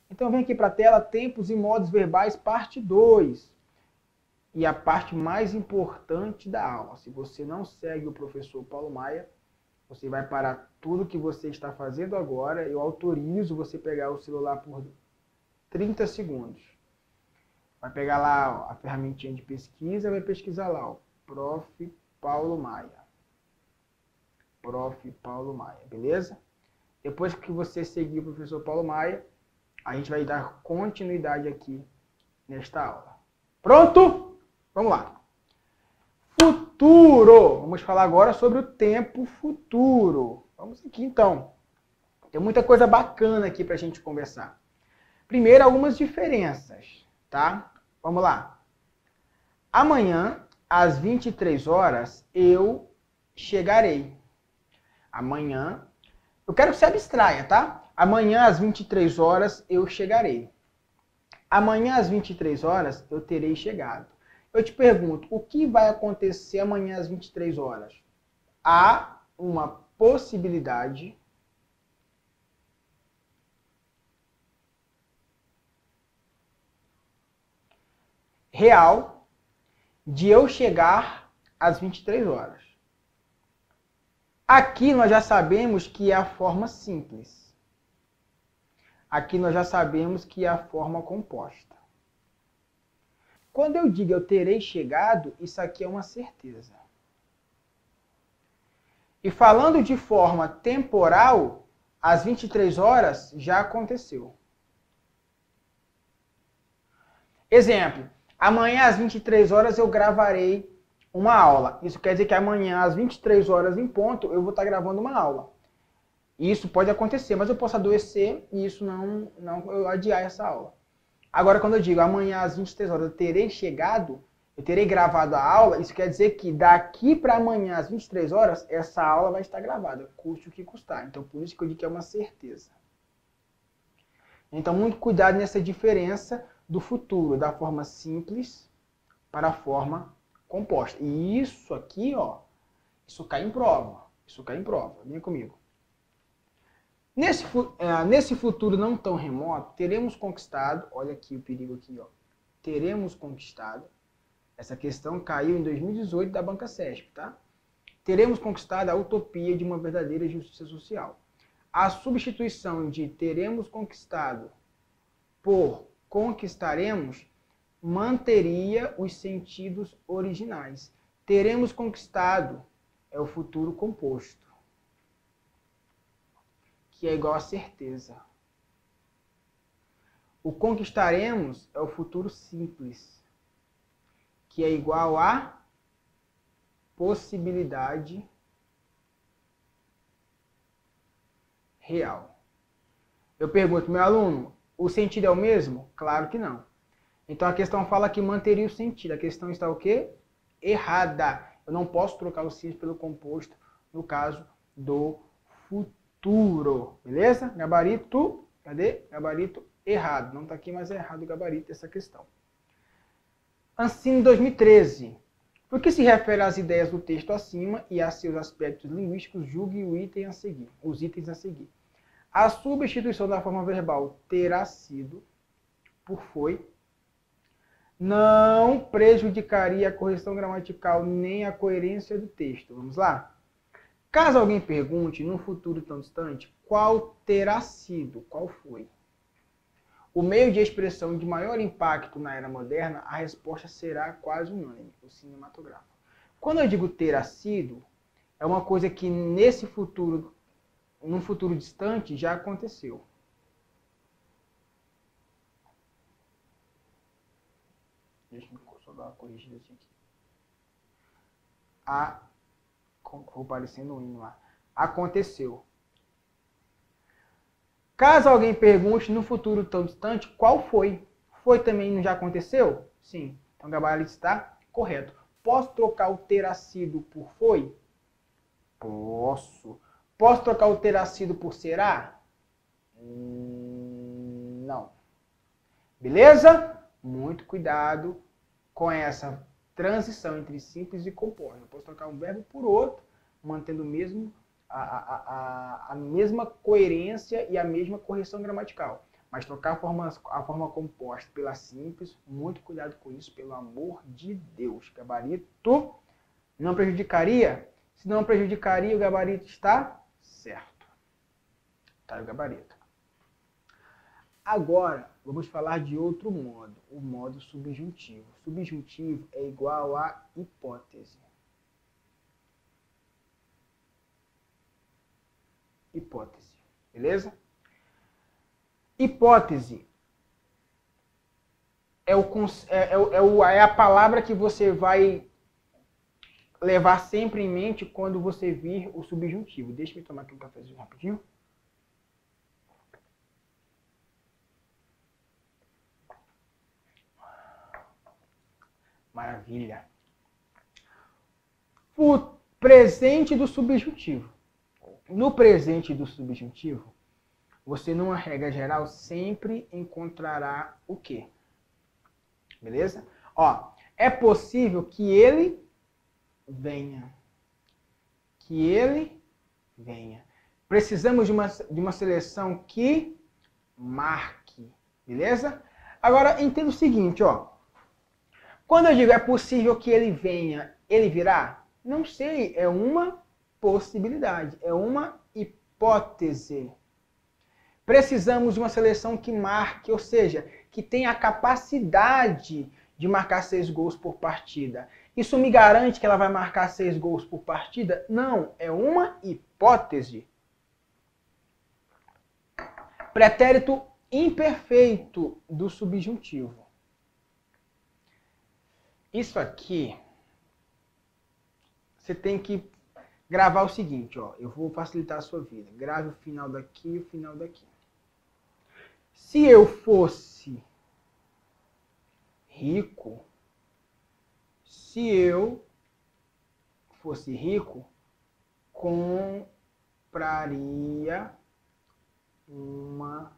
Então vem aqui para a tela, tempos e modos verbais, parte 2. E a parte mais importante da aula. Se você não segue o professor Paulo Maia, você vai parar tudo que você está fazendo agora. Eu autorizo você pegar o celular por 30 segundos. Vai pegar lá ó, a ferramentinha de pesquisa, vai pesquisar lá, ó, Prof. Paulo Maia. Prof. Paulo Maia, beleza? Depois que você seguir o professor Paulo Maia, a gente vai dar continuidade aqui nesta aula. Pronto? Vamos lá. Futuro. Vamos falar agora sobre o tempo futuro. Vamos aqui então. Tem muita coisa bacana aqui para a gente conversar. Primeiro, algumas diferenças, tá? Vamos lá. Amanhã, às 23 horas, eu chegarei. Amanhã, eu quero que você abstraia, tá? Amanhã, às 23 horas, eu chegarei. Amanhã, às 23 horas, eu terei chegado. Eu te pergunto, o que vai acontecer amanhã, às 23 horas? Há uma possibilidade real de eu chegar às 23 horas. Aqui nós já sabemos que é a forma simples. Aqui nós já sabemos que é a forma composta. Quando eu digo eu terei chegado, isso aqui é uma certeza. E falando de forma temporal, às 23 horas já aconteceu. Exemplo, amanhã às 23 horas eu gravarei uma aula. Isso quer dizer que amanhã às 23 horas em ponto eu vou estar gravando uma aula. Isso pode acontecer, mas eu posso adoecer e isso não eu adiar essa aula. Agora, quando eu digo amanhã às 23 horas eu terei chegado, eu terei gravado a aula, isso quer dizer que daqui para amanhã às 23 horas, essa aula vai estar gravada, custe o que custar. Então, por isso que eu digo que é uma certeza. Então, muito cuidado nessa diferença do futuro, da forma simples para a forma composta. E isso aqui, ó, isso cai em prova. Isso cai em prova. Venha comigo. Nesse futuro não tão remoto, teremos conquistado, olha aqui o perigo aqui, ó, teremos conquistado, essa questão caiu em 2018 da Banca CESP, tá? Teremos conquistado a utopia de uma verdadeira justiça social. A substituição de teremos conquistado por conquistaremos manteria os sentidos originais. Teremos conquistado é o futuro composto, que é igual a certeza. O conquistaremos é o futuro simples, que é igual a possibilidade real. Eu pergunto, meu aluno, o sentido é o mesmo? Claro que não. Então a questão fala que manteria o sentido. A questão está o quê? Errada. Eu não posso trocar o simples pelo composto no caso do futuro. Beleza? Gabarito, cadê? Gabarito errado. Não está aqui, mas é errado o gabarito essa questão. Ancine 2013. Por que se refere às ideias do texto acima e a seus aspectos linguísticos, julgue os itens a seguir. A substituição da forma verbal terá sido por foi não prejudicaria a correção gramatical nem a coerência do texto. Vamos lá? Caso alguém pergunte, no futuro tão distante, qual terá sido, qual foi o meio de expressão de maior impacto na era moderna, a resposta será quase unânime, o cinematográfico. Quando eu digo terá sido, é uma coisa que nesse futuro, num futuro distante, já aconteceu. Deixa eu só dar uma corrigida aqui. Vou parecendo um hino lá. Aconteceu. Caso alguém pergunte no futuro tão distante, qual foi? Foi também não já aconteceu? Sim. Então o gabarito está correto. Posso trocar o terá sido por foi? Posso. Posso trocar o terá sido por será? Não. Beleza? Muito cuidado com essa transição entre simples e composto. Eu posso trocar um verbo por outro, mantendo a mesma coerência e a mesma correção gramatical. Mas trocar a forma composta pela simples, muito cuidado com isso, pelo amor de Deus. Gabarito não prejudicaria? Se não prejudicaria, o gabarito está certo. Tá o gabarito. Agora, vamos falar de outro modo, o modo subjuntivo. Subjuntivo é igual a hipótese. Hipótese, beleza? Hipótese é a palavra que você vai levar sempre em mente quando você vir o subjuntivo. Deixa eu tomar aqui um cafezinho rapidinho. Maravilha. O presente do subjuntivo. No presente do subjuntivo, você, numa regra geral, sempre encontrará o quê? Beleza? Ó, é possível que ele venha. Que ele venha. Precisamos de uma seleção que marque. Beleza? Agora, entenda o seguinte, ó. Quando eu digo é possível que ele venha, ele virá? Não sei, é uma possibilidade, é uma hipótese. Precisamos de uma seleção que marque, ou seja, que tenha a capacidade de marcar 6 gols por partida. Isso me garante que ela vai marcar 6 gols por partida? Não, é uma hipótese. Pretérito imperfeito do subjuntivo. Isso aqui, você tem que gravar o seguinte, ó. Eu vou facilitar a sua vida. Grave o final daqui e o final daqui. Se eu fosse rico, compraria uma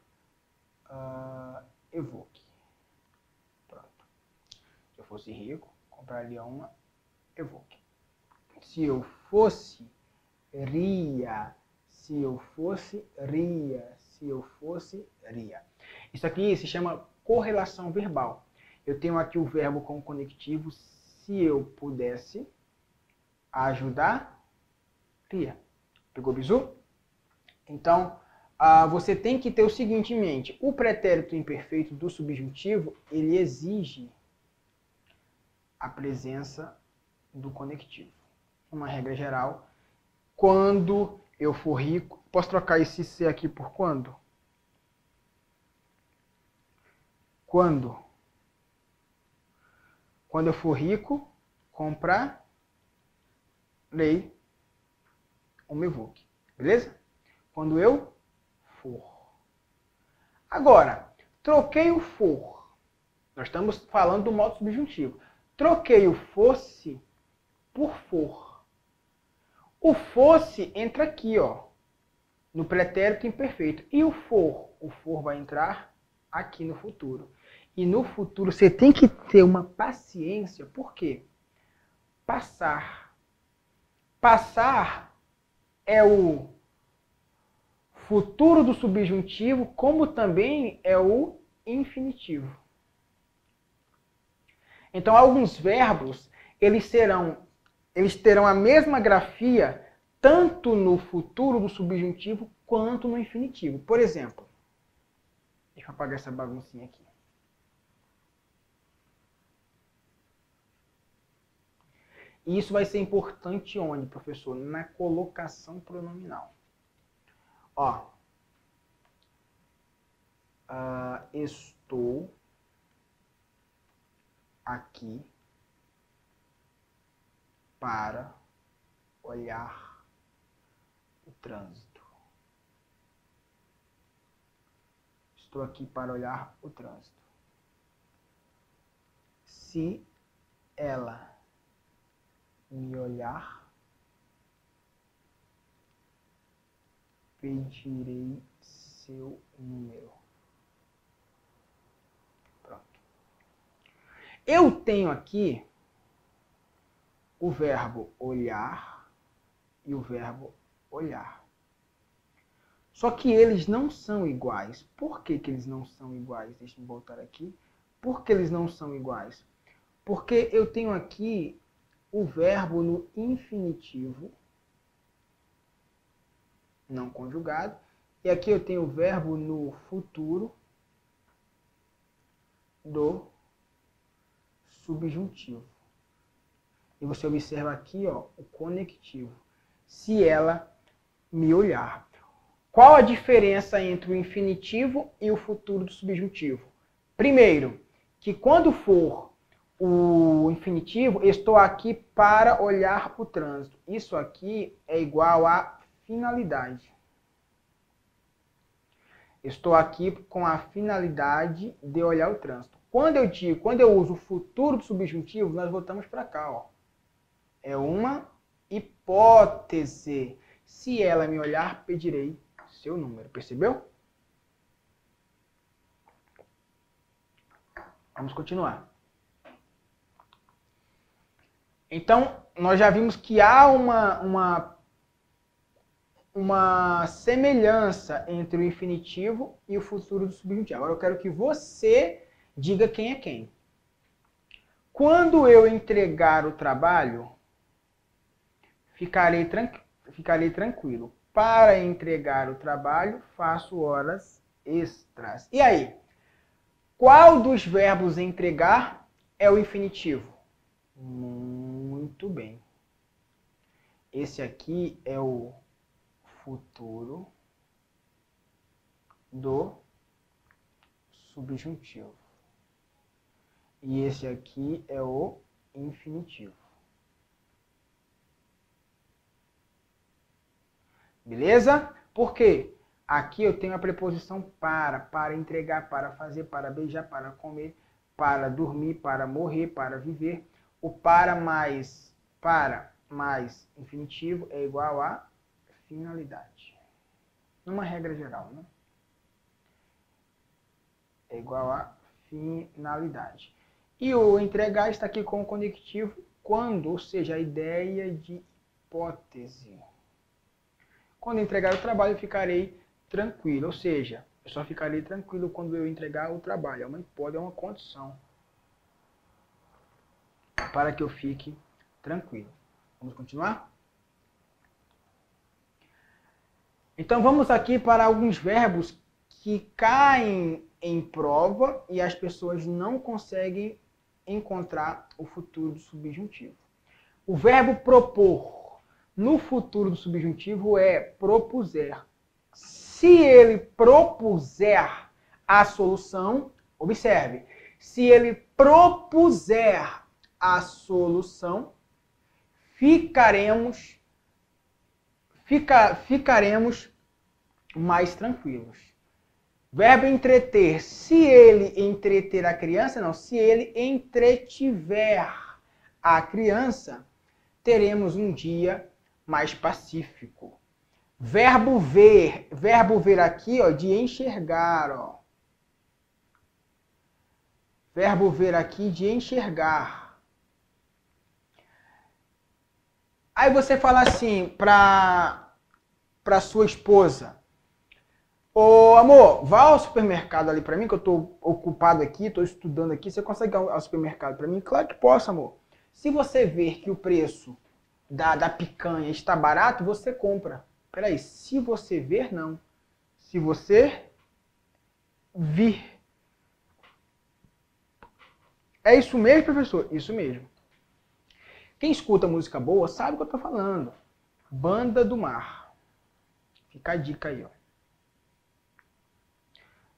Evoque. Pronto. Se eu fosse rico, compraria uma Evoque. Se eu fosse ria. Isso aqui se chama correlação verbal. Eu tenho aqui o verbo com o conectivo se eu pudesse ajudaria. Pegou, bizu? Então, você tem que ter o seguinte em mente. O pretérito imperfeito do subjuntivo, ele exige a presença do conectivo. Uma regra geral, quando eu for rico, posso trocar esse ser aqui por quando? Quando eu for rico, comprarei uma Evoque. Beleza? Quando eu for. Agora, troquei o for. Nós estamos falando do modo subjuntivo. Troquei o fosse por for. O fosse entra aqui, ó, no pretérito imperfeito. E o for? O for vai entrar aqui no futuro. E no futuro você tem que ter uma paciência. Por quê? Passar. Passar é o futuro do subjuntivo, como também é o infinitivo. Então, alguns verbos, eles terão a mesma grafia tanto no futuro do subjuntivo quanto no infinitivo. Por exemplo, deixa eu apagar essa baguncinha aqui. E isso vai ser importante onde, professor? Na colocação pronominal. Ó, estou aqui para olhar o trânsito. Estou aqui para olhar o trânsito. Se ela me olhar, pedirei seu número. Pronto. Eu tenho aqui o verbo olhar e o verbo olhar. Só que eles não são iguais. Por que que eles não são iguais? Deixa eu voltar aqui. Por que eles não são iguais? Porque eu tenho aqui o verbo no infinitivo não conjugado. E aqui eu tenho o verbo no futuro do subjuntivo. E você observa aqui, ó, o conectivo. Se ela me olhar. Qual a diferença entre o infinitivo e o futuro do subjuntivo? Primeiro, que quando for o infinitivo, estou aqui para olhar o trânsito. Isso aqui é igual a finalidade. Estou aqui com a finalidade de olhar o trânsito. Quando eu uso o futuro do subjuntivo, nós voltamos para cá, ó. É uma hipótese. Se ela me olhar, pedirei seu número. Percebeu? Vamos continuar. Então, nós já vimos que há uma semelhança entre o infinitivo e o futuro do subjuntivo. Agora eu quero que você diga quem é quem. Quando eu entregar o trabalho, ficarei tranquilo. Para entregar o trabalho, faço horas extras. E aí? Qual dos verbos entregar é o infinitivo? Muito bem. Esse aqui é o futuro do subjuntivo. E esse aqui é o infinitivo. Beleza? Por quê? Aqui eu tenho a preposição para entregar, para fazer, para beijar, para comer, para dormir, para morrer, para viver. O para mais infinitivo é igual a finalidade. Numa regra geral, né? É igual a finalidade. E o entregar está aqui com o conectivo quando, ou seja, a ideia de hipótese. Quando entregar o trabalho, eu ficarei tranquilo. Ou seja, eu só ficarei tranquilo quando eu entregar o trabalho. É uma hipótese, é uma condição para que eu fique tranquilo. Vamos continuar? Então vamos aqui para alguns verbos que caem em prova e as pessoas não conseguem encontrar o futuro do subjuntivo. O verbo propor no futuro do subjuntivo é propuser. Se ele propuser a solução, observe, se ele propuser a solução, ficaremos mais tranquilos. Verbo entreter. Se ele entreter a criança, não. Se ele entretiver a criança, teremos um dia mais pacífico. Verbo ver. Verbo ver aqui, ó, de enxergar, ó. Verbo ver aqui de enxergar. Aí você fala assim para sua esposa: ô amor, vá ao supermercado ali para mim, que eu tô ocupado aqui, tô estudando aqui. Você consegue ir ao supermercado para mim? Claro que posso, amor. Se você ver que o preço da picanha está barato, você compra. Peraí, se você ver, não. Se você vir. É isso mesmo, professor? Isso mesmo. Quem escuta música boa sabe o que eu tô falando. Banda do Mar. Fica a dica aí, ó.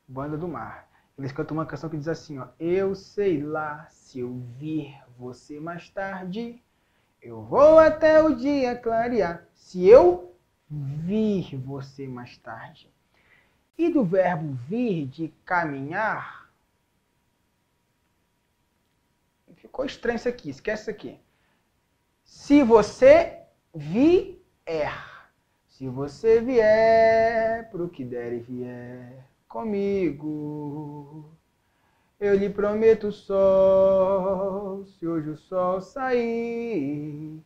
Banda do Mar. Eles cantam uma canção que diz assim, ó: eu sei lá, se eu vir você mais tarde, eu vou até o dia clarear, se eu vir você mais tarde. E do verbo vir, de caminhar, ficou estranho isso aqui, esquece isso aqui. Se você vier. Se você vier, pro que der e vier comigo, eu lhe prometo o sol, se hoje o sol sair,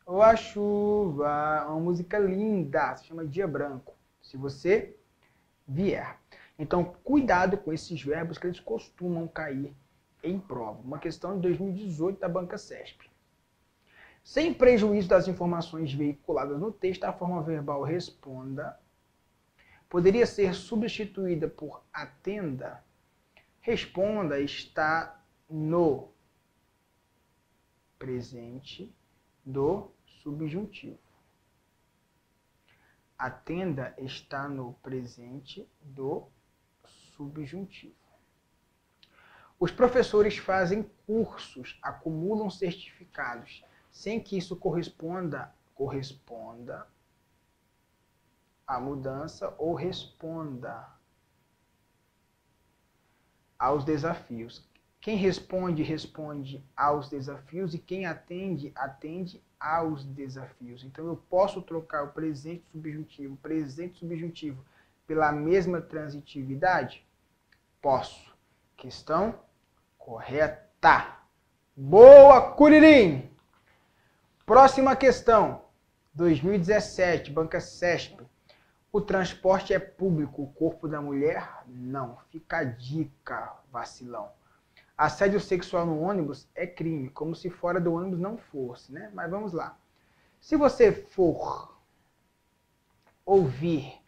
ou a chuva. Uma música linda, se chama Dia Branco. Se você vier. Então, cuidado com esses verbos que eles costumam cair em prova. Uma questão de 2018 da Banca CESP. Sem prejuízo das informações veiculadas no texto, a forma verbal responda poderia ser substituída por atenda. Responda está no presente do subjuntivo. Atenda está no presente do subjuntivo. Os professores fazem cursos, acumulam certificados, sem que isso corresponda à mudança ou responda aos desafios. Quem responde, responde aos desafios, e quem atende, atende aos desafios. Então, eu posso trocar o presente subjuntivo pela mesma transitividade? Posso. Questão correta. Boa, Curirim! Próxima questão. 2017, Banca CESP. O transporte é público, o corpo da mulher? Não. Fica a dica, vacilão. Assédio sexual no ônibus é crime, como se fora do ônibus não fosse, né? Mas vamos lá. Se você for ouvir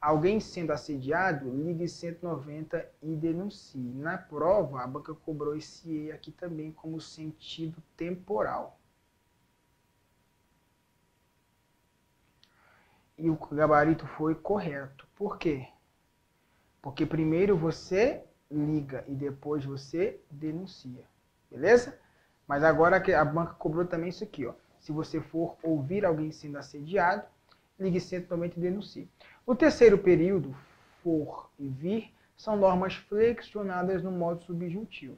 alguém sendo assediado, ligue 190 e denuncie. Na prova, a banca cobrou esse E aqui também como sentido temporal. E o gabarito foi correto. Por quê? Porque primeiro você liga e depois você denuncia. Beleza? Mas agora a banca cobrou também isso aqui, ó. Se você for ouvir alguém sendo assediado, ligue 190 e denuncie. O terceiro período, for e vir, são normas flexionadas no modo subjuntivo.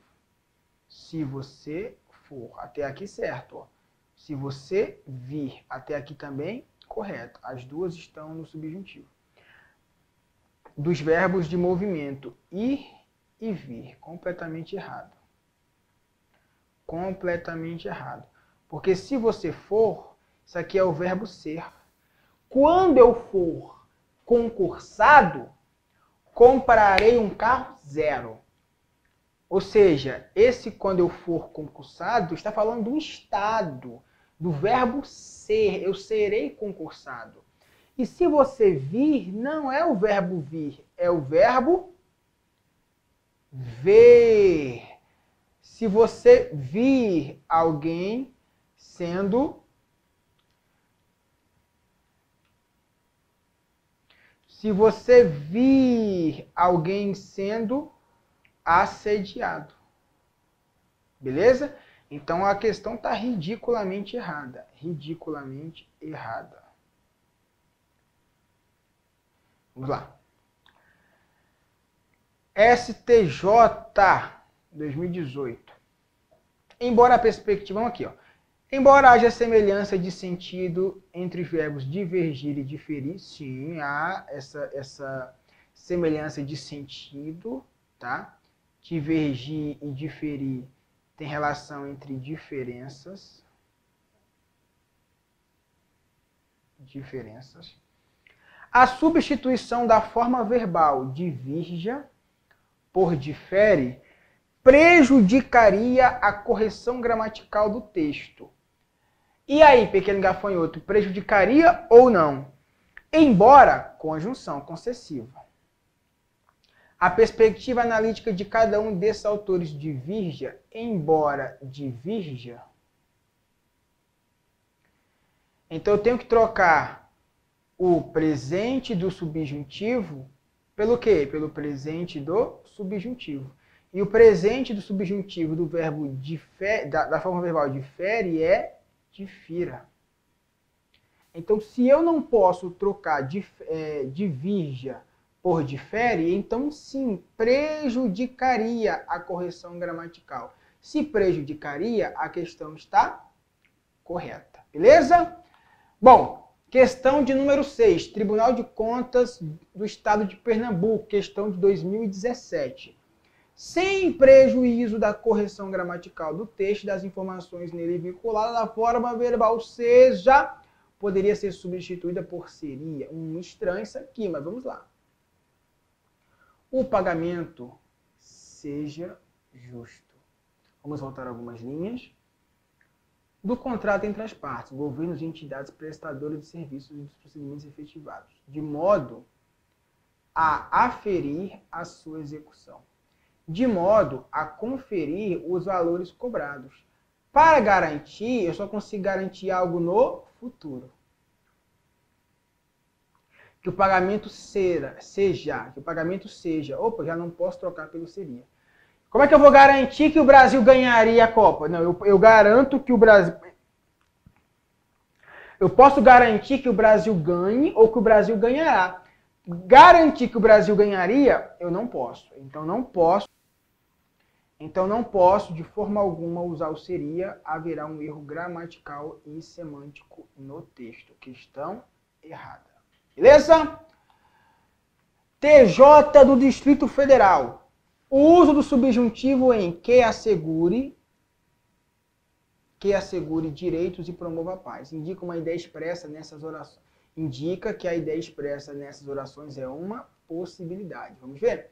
Se você for, até aqui certo, ó. Se você vir, até aqui também, correto. As duas estão no subjuntivo. Dos verbos de movimento, ir e vir. Completamente errado. Completamente errado. Porque se você for, isso aqui é o verbo ser. Quando eu for concursado, comprarei um carro zero. Ou seja, esse quando eu for concursado está falando do estado, do verbo ser. Eu serei concursado. E se você vir, não é o verbo vir, é o verbo ver. Se você vir alguém sendo... Se você vir alguém sendo assediado. Beleza? Então a questão está ridiculamente errada. Ridiculamente errada. Vamos lá. STJ 2018. Embora a perspectiva... Vamos aqui, ó. Embora haja semelhança de sentido entre os verbos divergir e diferir, sim, há essa semelhança de sentido, tá? Divergir e diferir tem relação entre diferenças. A substituição da forma verbal divirja por difere prejudicaria a correção gramatical do texto. E aí, pequeno gafanhoto, prejudicaria ou não? Embora, conjunção concessiva. A perspectiva analítica de cada um desses autores divirja, embora divirja. Então eu tenho que trocar o presente do subjuntivo pelo quê? Pelo presente do subjuntivo. E o presente do subjuntivo do verbo da forma verbal difere é difira. Então, se eu não posso trocar divirja por difere, então sim, prejudicaria a correção gramatical. Se prejudicaria, a questão está correta. Beleza? Bom, questão de número 6, Tribunal de Contas do Estado de Pernambuco, questão de 2017. Sem prejuízo da correção gramatical do texto e das informações nele vinculadas, a forma verbal seja poderia ser substituída por seria. Estranho isso aqui, mas vamos lá. O pagamento seja justo. Vamos voltar algumas linhas. Do contrato entre as partes, governos e entidades prestadoras de serviços e dos procedimentos efetivados, de modo a aferir a sua execução, de modo a conferir os valores cobrados. Para garantir, eu só consigo garantir algo no futuro. Que o pagamento seja. Opa, já não posso trocar pelo seria. Como é que eu vou garantir que o Brasil ganharia a Copa? Não, eu garanto que o Brasil... Eu posso garantir que o Brasil ganhe ou que o Brasil ganhará. Garantir que o Brasil ganharia, eu não posso. Então não posso de forma alguma usar o seria, haverá um erro gramatical e semântico no texto. Questão errada. Beleza? TJ do Distrito Federal. O uso do subjuntivo em que assegure direitos e promova a paz. Indica uma ideia expressa nessas orações. Indica que a ideia expressa nessas orações é uma possibilidade. Vamos ver?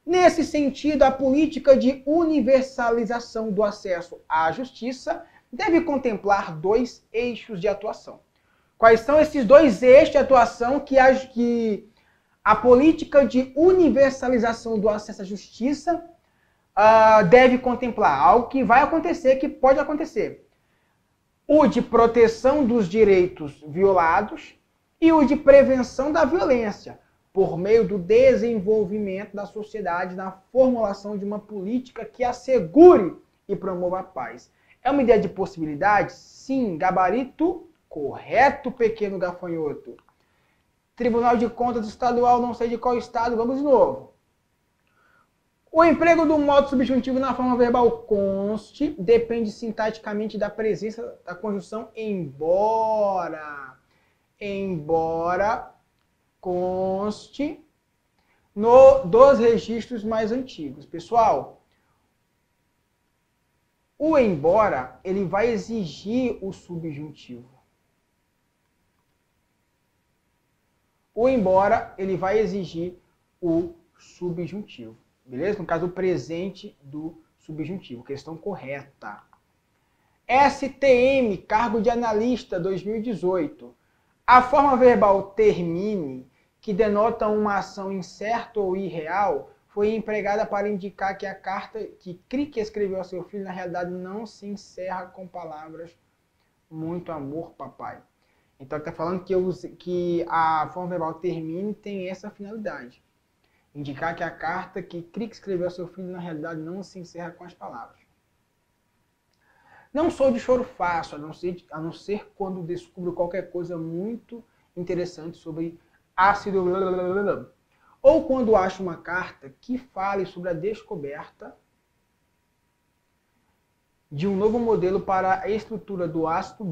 Nesse sentido, a política de universalização do acesso à justiça deve contemplar 2 eixos de atuação. Quais são esses 2 eixos de atuação que a política de universalização do acesso à justiça deve contemplar? Algo que vai acontecer, que pode acontecer. O de proteção dos direitos violados e o de prevenção da violência, por meio do desenvolvimento da sociedade na formulação de uma política que assegure e promova a paz. É uma ideia de possibilidade? Sim. Gabarito correto, pequeno gafanhoto. Tribunal de Contas Estadual, não sei de qual estado, vamos de novo. O emprego do modo subjuntivo na forma verbal conste depende sintaticamente da presença da conjunção embora. Embora conste dos registros mais antigos. Pessoal, o embora, ele vai exigir o subjuntivo. O embora, ele vai exigir o subjuntivo. Beleza? No caso, o presente do subjuntivo. Questão correta. STM, cargo de analista, 2018. A forma verbal termine, que denota uma ação incerta ou irreal, foi empregada para indicar que a carta que Crick escreveu ao seu filho, na realidade, não se encerra com palavras muito amor, papai. Então, está falando que a forma verbal termine tem essa finalidade. Indicar que a carta que Crick escreveu ao seu filho, na realidade, não se encerra com as palavras. Não sou de choro fácil, a não ser quando descubro qualquer coisa muito interessante sobre ácido... Ou quando acho uma carta que fale sobre a descoberta de um novo modelo para a estrutura do ácido...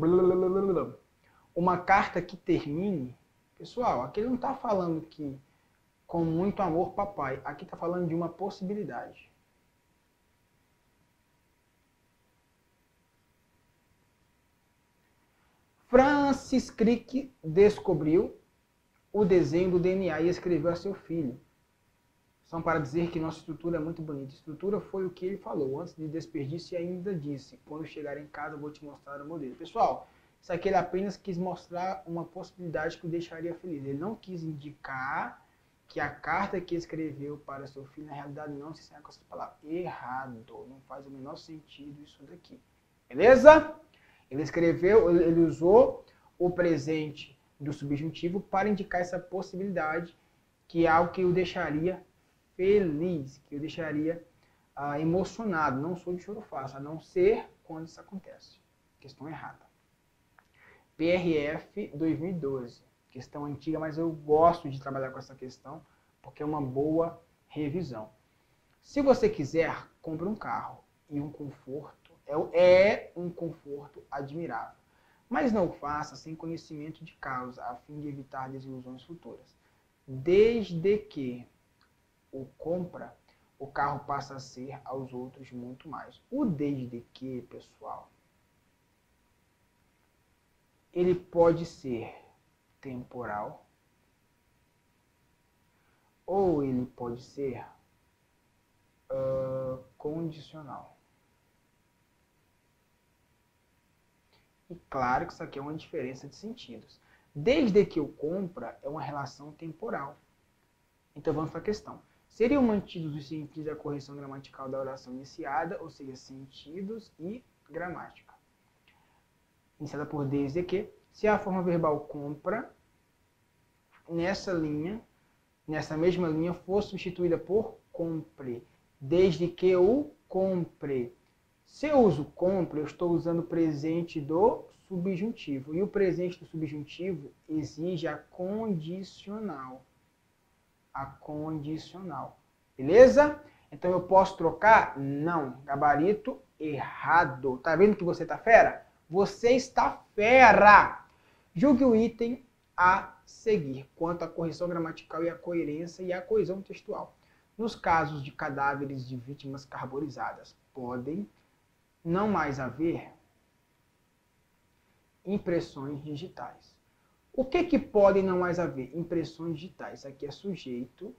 Uma carta que termine... Pessoal, aqui ele não está falando que com muito amor, papai. Aqui está falando de uma possibilidade. Francis Crick descobriu o desenho do DNA e escreveu a seu filho. São para dizer que nossa estrutura é muito bonita. Estrutura foi o que ele falou. Antes de desperdício, ainda disse: quando chegar em casa, eu vou te mostrar o modelo. Pessoal, isso aqui ele apenas quis mostrar uma possibilidade que o deixaria feliz. Ele não quis indicar que a carta que escreveu para seu filho, na realidade, não se encerra com essas palavras. Errado. Não faz o menor sentido isso daqui. Beleza? Ele usou o presente do subjuntivo para indicar essa possibilidade, que é algo que o deixaria feliz, que o deixaria emocionado. Não sou de choro fácil, a não ser quando isso acontece. Questão errada. PRF 2012. Questão antiga, mas eu gosto de trabalhar com essa questão porque é uma boa revisão. Se você quiser, compre um carro e um conforto. É um conforto admirável. Mas não o faça sem conhecimento de causa, a fim de evitar desilusões futuras. Desde que o compra, o carro passa a ser aos outros muito mais. O desde que, pessoal, ele pode ser temporal ou ele pode ser condicional. E claro que isso aqui é uma diferença de sentidos. Desde que o compra é uma relação temporal. Então vamos para a questão. Seriam mantidos os sentidos da correção gramatical da oração iniciada, ou seja, sentidos e gramática. Iniciada por desde que, se a forma verbal compra, nessa mesma linha, for substituída por compre, desde que o compre. Se eu uso compre, eu estou usando o presente do subjuntivo. E o presente do subjuntivo exige a condicional. A condicional. Beleza? Então eu posso trocar? Não. Gabarito errado. Tá vendo que você está fera? Você está fera! Julgue o item a seguir, quanto à correção gramatical e à coerência e à coesão textual. Nos casos de cadáveres de vítimas carbonizadas, podem não mais haver impressões digitais. O que pode não mais haver? Impressões digitais. Isso aqui é sujeito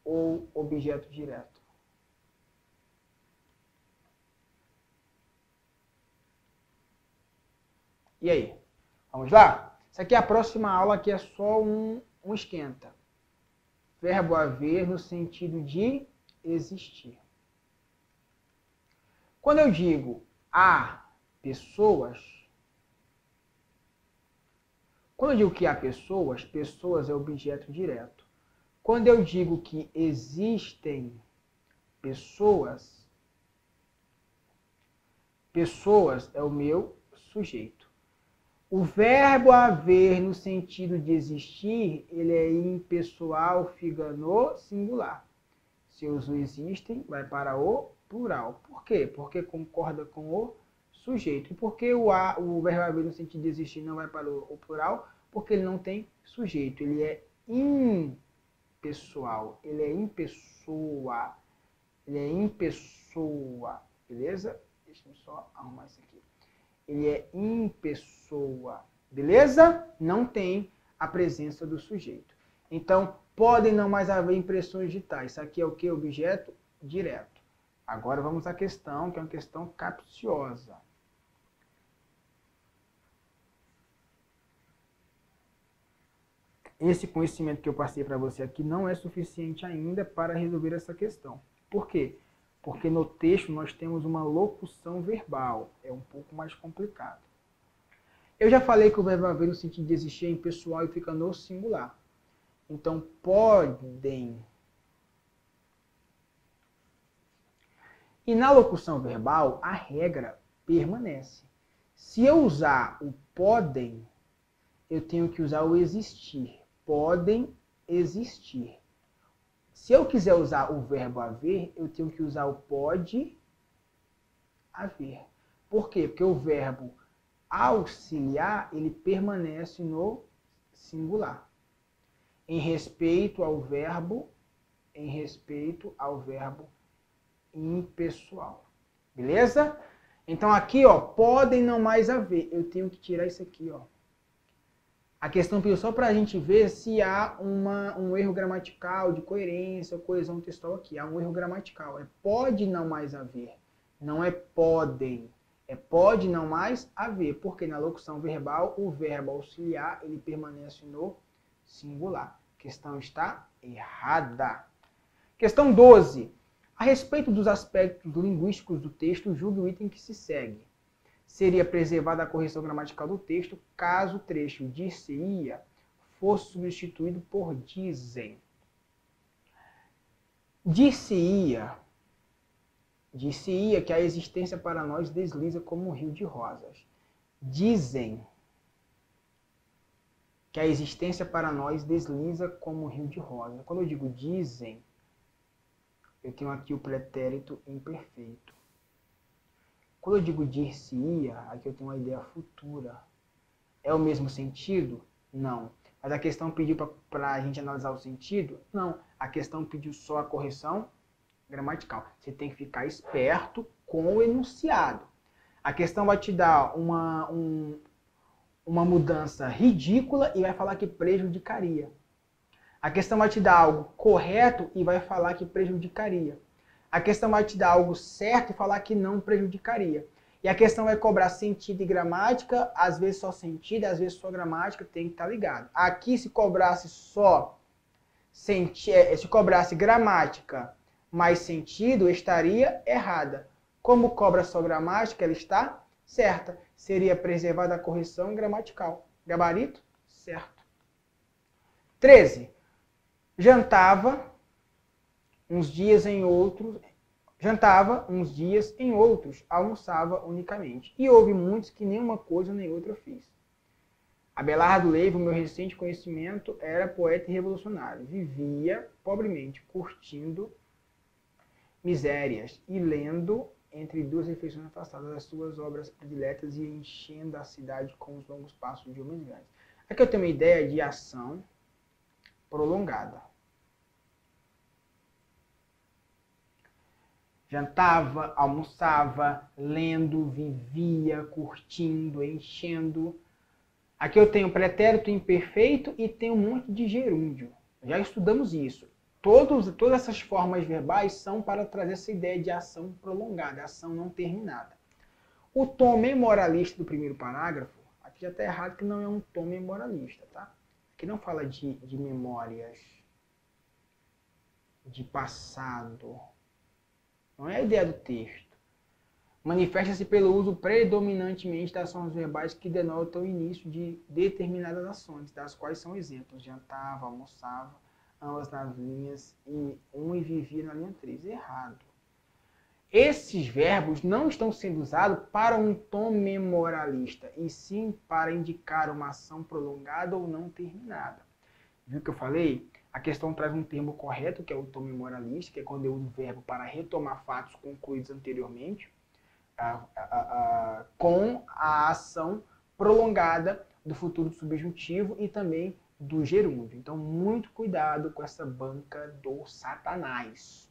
ou objeto direto. E aí? Vamos lá? Isso aqui é a próxima aula, que é só um esquenta. Verbo haver no sentido de existir. Quando eu digo há pessoas, quando eu digo que há pessoas, pessoas é objeto direto. Quando eu digo que existem pessoas, pessoas é o meu sujeito. O verbo haver no sentido de existir, ele é impessoal, fica no singular. Se os existem, vai para o plural. Por quê? Porque concorda com o sujeito. E por que o verbo haver no sentido de existir não vai para o plural? Porque ele não tem sujeito. Ele é impessoal. Ele é impessoa. Ele é impessoa. Beleza? Deixa eu só arrumar isso aqui. Ele é impessoa. Beleza? Não tem a presença do sujeito. Então, podem não mais haver impressões digitais. Isso aqui é o que? Objeto direto. Agora vamos à questão, que é uma questão capciosa. Esse conhecimento que eu passei para você aqui não é suficiente ainda para resolver essa questão. Por quê? Porque no texto nós temos uma locução verbal. É um pouco mais complicado. Eu já falei que o verbo haver no sentido de existir é impessoal e fica no singular. Então, podem. E na locução verbal, a regra permanece. Se eu usar o podem, eu tenho que usar o existir. Podem existir. Se eu quiser usar o verbo haver, eu tenho que usar o pode haver. Por quê? Porque o verbo auxiliar, ele permanece no singular. Em respeito ao verbo impessoal. Beleza? Então aqui, ó, podem não mais haver. Eu tenho que tirar isso aqui, ó. A questão pediu só para a gente ver se há um erro gramatical de coerência ou coesão textual aqui. Há um erro gramatical. É pode não mais haver. Não é podem. É pode não mais haver. Porque na locução verbal, o verbo auxiliar, ele permanece no singular. A questão está errada. Questão 12. A respeito dos aspectos linguísticos do texto, julgue o item que se segue. Seria preservada a correção gramatical do texto caso o trecho dir-se-ia fosse substituído por dizem. Dir-se-ia que a existência para nós desliza como um rio de rosas. Dizem que a existência para nós desliza como um rio de rosas. Quando eu digo dizem, eu tenho aqui o pretérito imperfeito. Quando eu digo dir-se-ia, aqui eu tenho uma ideia futura. É o mesmo sentido? Não. Mas a questão pediu para a gente analisar o sentido? Não. A questão pediu só a correção gramatical. Você tem que ficar esperto com o enunciado. A questão vai te dar uma mudança ridícula e vai falar que prejudicaria. A questão vai te dar algo correto e vai falar que prejudicaria. A questão vai te dar algo certo e falar que não prejudicaria. E a questão vai cobrar sentido e gramática, às vezes só sentido, às vezes só gramática, tem que estar ligado. Aqui, se cobrasse se cobrasse gramática mais sentido, estaria errada. Como cobra só gramática, ela está certa. Seria preservada a correção gramatical. Gabarito? Certo. 13. Jantava uns dias em outros, almoçava unicamente. E houve muitos que nenhuma coisa nem outra fiz. Abelardo Leiva, o meu recente conhecimento, era poeta e revolucionário. Vivia pobremente, curtindo misérias e lendo entre duas refeições afastadas das suas obras prediletas e enchendo a cidade com os longos passos de homens grandes. Aqui eu tenho uma ideia de ação prolongada. Jantava, almoçava, lendo, vivia, curtindo, enchendo. Aqui eu tenho pretérito imperfeito e tenho um monte de gerúndio. Já estudamos isso. Todas essas formas verbais são para trazer essa ideia de ação prolongada, ação não terminada. O tom memorialista do primeiro parágrafo, aqui já está errado que não é um tom memorialista, tá? Aqui não fala de memórias, de passado. Não é a ideia do texto. Manifesta-se pelo uso predominantemente das ações verbais que denotam o início de determinadas ações, das quais são exemplos. Jantava, almoçava, ambas nas linhas 1 e vivia na linha 3. Errado. Esses verbos não estão sendo usados para um tom memorialista, e sim para indicar uma ação prolongada ou não terminada. Viu o que eu falei? A questão traz um termo correto, que é o tom memorialista, que é quando eu uso o verbo para retomar fatos concluídos anteriormente, com a ação prolongada do futuro subjuntivo e também do gerúndio. Então, muito cuidado com essa banca do Satanás.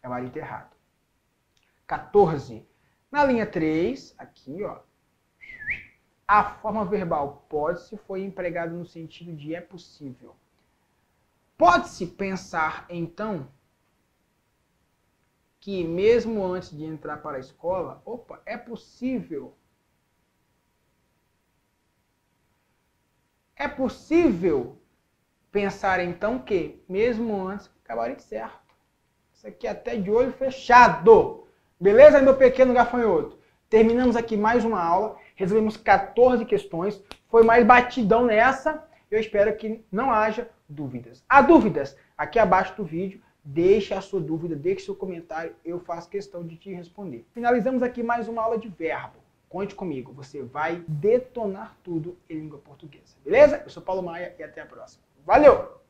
Gabarito errado. 14. Na linha 3, aqui, ó, a forma verbal pode-se foi empregada no sentido de é possível. Pode-se pensar, então, que mesmo antes de entrar para a escola, é possível. É possível pensar, então, que mesmo antes, gabarito certo. Isso aqui até de olho fechado. Beleza, meu pequeno gafanhoto? Terminamos aqui mais uma aula, resolvemos 14 questões, foi mais batidão nessa, eu espero que não haja dúvidas. Há dúvidas? Aqui abaixo do vídeo, deixe a sua dúvida, deixe seu comentário, eu faço questão de te responder. Finalizamos aqui mais uma aula de verbo. Conte comigo, você vai detonar tudo em língua portuguesa. Beleza? Eu sou Paulo Maia e até a próxima. Valeu!